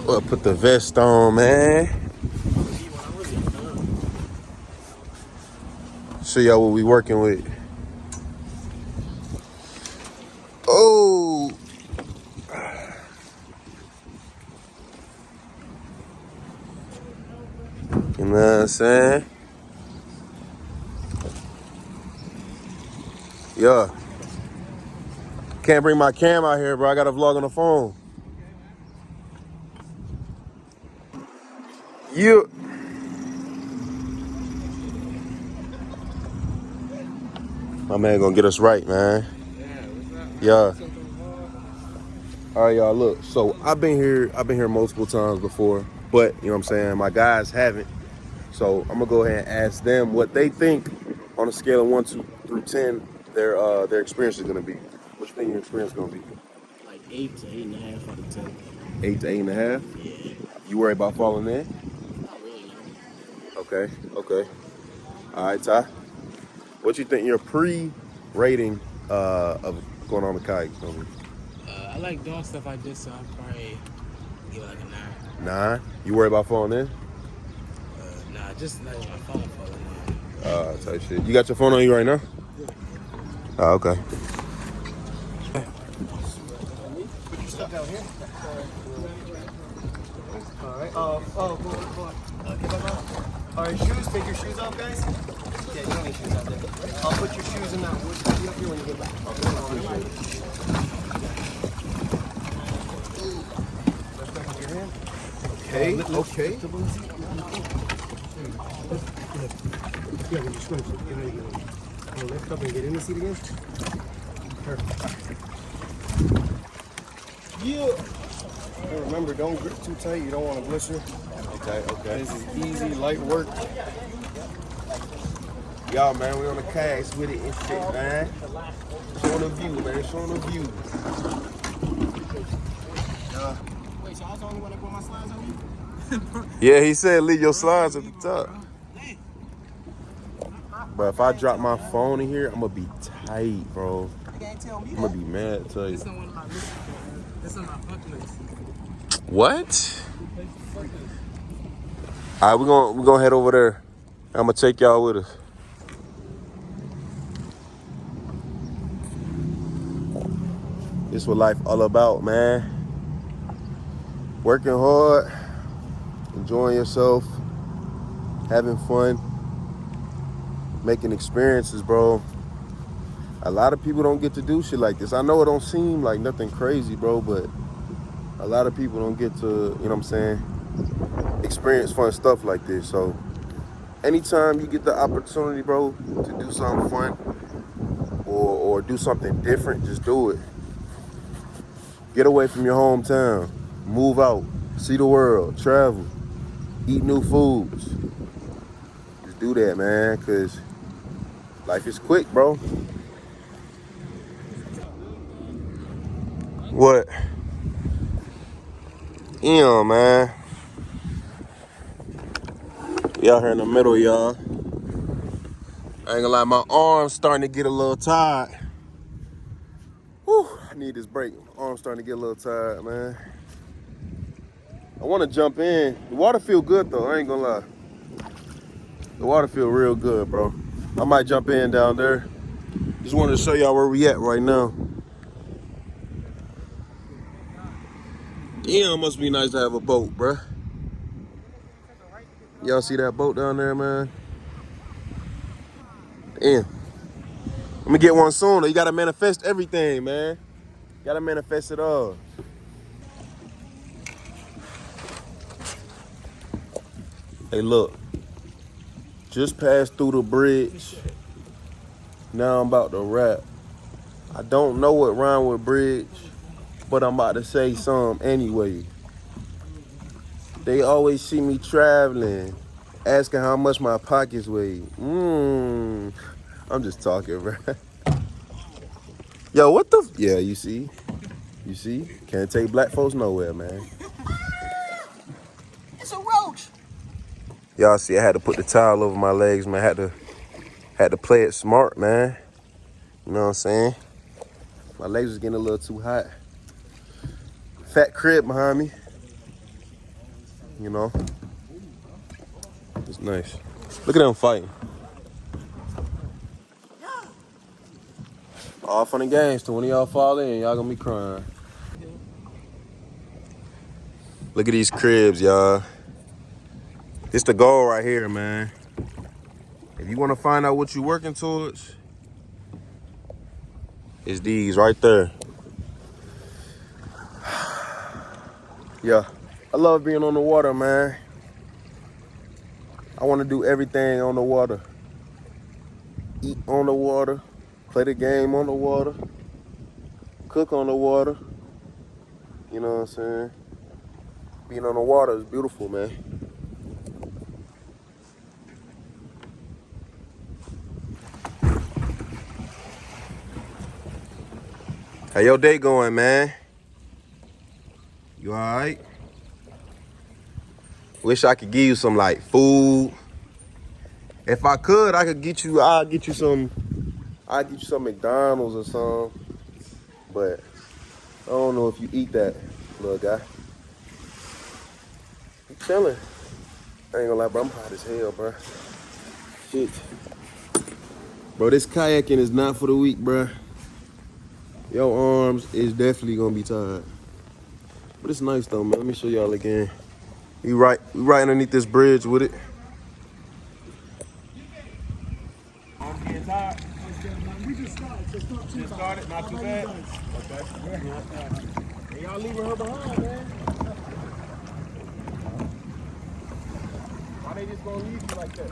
Well, put the vest on, man. Show y'all what we working with. Oh. You know what I'm saying? Yeah. Can't bring my cam out here, bro. I got to vlog on the phone. You. My man gonna get us right, man. Yeah. All right, y'all. Look, so I've been here multiple times before, but you know what I'm saying. My guys haven't, so I'm gonna go ahead and ask them what they think on a scale of 1 through 10, their experience is gonna be. What you think your experience is gonna be? Like 8 to 8.5 out of 10. 8 to 8.5. Yeah. You worry about falling in? Not really, no. Okay. Okay. All right, Ty. What you think your pre-rating of going on the kayak is gonna be? I like doing stuff like this, so I'll probably give it like a 9. 9. You worry about falling in? Nah, just letting my phone fall in. Type shit. You got your phone on you right now? Oh, okay. Put your stuff down here. All right. Go on. All right, shoes. Take your shoes off, guys. Yeah, you don't need shoes out there. I'll put your shoes in that wood up here when you get back. Lift up with your hand. Okay. Yeah, when you swim, so get ready to go. Lift up and get in the seat again. Perfect. Yeah. And remember, don't grip too tight. You don't want to blister. Okay. This is easy, light work. Y'all, man, we on the kayaks with it and shit, man. Showing the view, man. Showing the view. Wait, so I was the only one that put my slides on you? Yeah, he said leave your slides at the top. But if I drop my phone in here, I'm gonna be tight, bro. You can't tell me I'm gonna be mad, tell you. This on one of my lists. This on my bucket list. What? All right, we're gonna head over there. I'm gonna take y'all with us. This what life all about, man. Working hard, enjoying yourself, having fun, making experiences, bro. A lot of people don't get to do shit like this. I know it don't seem like nothing crazy, bro, but a lot of people don't get to, you know what I'm saying, experience fun stuff like this. So anytime you get the opportunity, bro, to do something fun or do something different, just do it. Get away from your hometown, move out, see the world, travel, eat new foods. Just do that, man, because life is quick, bro. What? Yeah, man. We out here in the middle, y'all. I ain't gonna lie, my arm's starting to get a little tired. Whew, I need this break. My arm's starting to get a little tired, man. I wanna jump in. The water feel good though, I ain't gonna lie. The water feel real good, bro. I might jump in down there. Just wanted to show y'all where we at right now. Damn, must be nice to have a boat, bruh. Y'all see that boat down there, man? Damn. Let me get one soon. You gotta manifest everything, man. You gotta manifest it all. Hey, look. Just passed through the bridge. Now I'm about to rap. I don't know what rhyme with bridge, but I'm about to say some anyway. They always see me traveling, asking how much my pockets weigh. I'm just talking, bro. Yo, what the? Yeah, you see? You see? Can't take black folks nowhere, man. It's a roach. Y'all see, I had to put the towel over my legs, man. Had to play it smart, man. You know what I'm saying? My legs was getting a little too hot. Fat crib behind me. You know, it's nice. Look at them fighting. All fun and games till one of y'all fall in, y'all gonna be crying. Look at these cribs, y'all. It's the goal right here, man. If you wanna find out what you're working towards, it's these right there. Yeah, I love being on the water, man. I wanna do everything on the water. Eat on the water, play the game on the water, cook on the water. You know what I'm saying? Being on the water is beautiful, man. How your day going, man? You all right? Wish I could give you some like food. If I could, I'll get you some McDonald's or something. But I don't know if you eat that, little guy. You chilling. I ain't gonna lie, bro, I'm hot as hell, bro. Shit. Bro, this kayaking is not for the weak, bro. Your arms is definitely gonna be tired. But it's nice though, man. Let me show y'all again. We right underneath this bridge with it. I'm getting tired. We just started, so it's not too bad. Just started, not too bad. Okay. Hey, y'all leaving her behind, man. Why they just gonna leave you like that?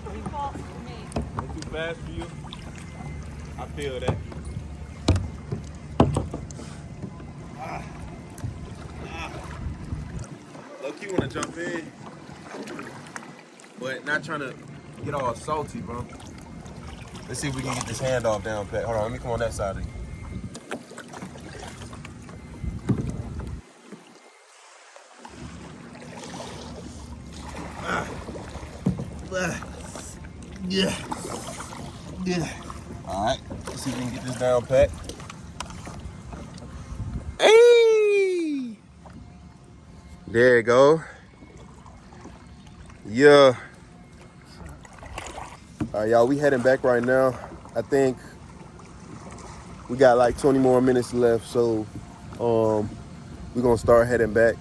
Too fast for me. It's too fast for you? I feel that. Low-key wanna jump in, but not trying to get all salty, bro. Let's see if we can get this handoff down pat. Hold on, let me come on that side of you. Yeah. All right, let's see if we can get this down pat. Hey! There you go. Yeah. All right, y'all, we heading back right now. I think we got like 20 more minutes left, so we're gonna start heading back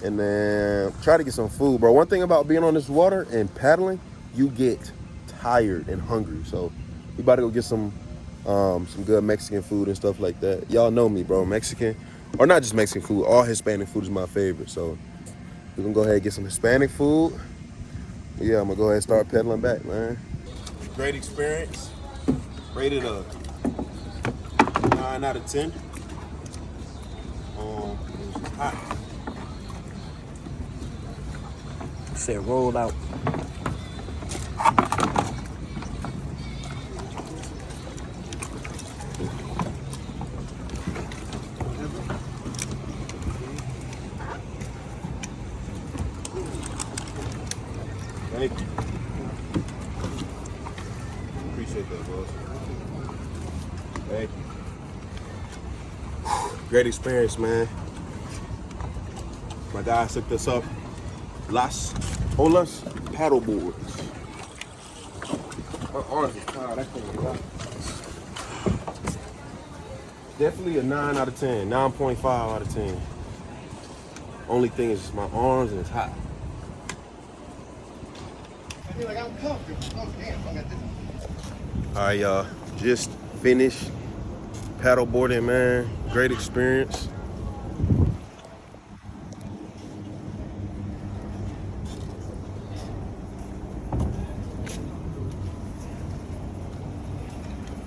and then try to get some food, bro. One thing about being on this water and paddling, you get tired and hungry. So we about to go get some good Mexican food and stuff like that. Y'all know me, bro. Mexican, or not just Mexican food, all Hispanic food is my favorite. So we're gonna go ahead and get some Hispanic food. Yeah, I'm gonna go ahead and start pedaling back, man. Great experience. Rated a 9 out of 10. It was just hot. Said roll out. Thank you. Appreciate that, boss. Thank you. Great experience, man. My guys hooked us up. Las Olas paddle boards. My arms are tired. I can't lie. Definitely a 9 out of 10. 9.5 out of 10. Only thing is just my arms and it's hot. I feel like I'm comfortable. Oh, damn, I got this. All right, y'all. Just finished paddle boarding, man. Great experience.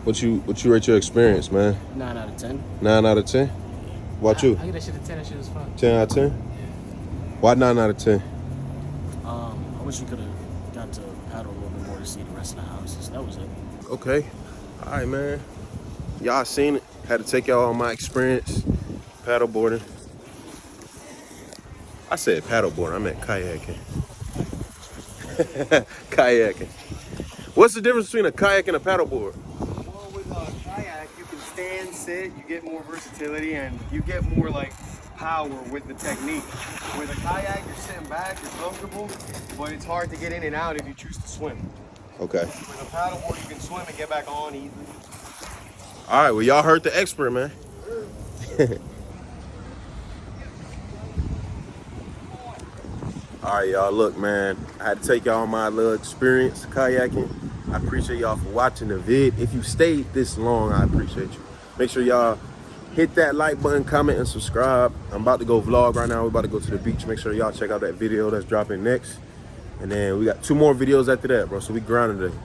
What you rate your experience, man? 9 out of 10. 9 out of 10? What you? I get that shit a 10. That shit was fun. 10 out of 10? Why 9 out of 10? I wish we could have got to paddle a little bit more to see the rest of the houses. That was it. Okay. All right, man. Y'all seen it. Had to take y'all on my experience paddle boarding. I said paddle boarding. I meant kayaking. Kayaking. What's the difference between a kayak and a paddleboard? Well, with a kayak, you can stand, sit, you get more versatility, and you get more like power with the technique. With a kayak, you're sitting back, you're comfortable, but it's hard to get in and out if you choose to swim. Okay. With a paddleboard, you can swim and get back on easily. All right, well, y'all heard the expert, man. All right, y'all, look, man, I had to take y'all on my little experience kayaking. I appreciate y'all for watching the vid. If you stayed this long, I appreciate you. Make sure y'all hit that like button, comment, and subscribe. I'm about to go vlog right now. We're about to go to the beach. Make sure y'all check out that video that's dropping next. And then we got 2 more videos after that, bro, so we grinding today.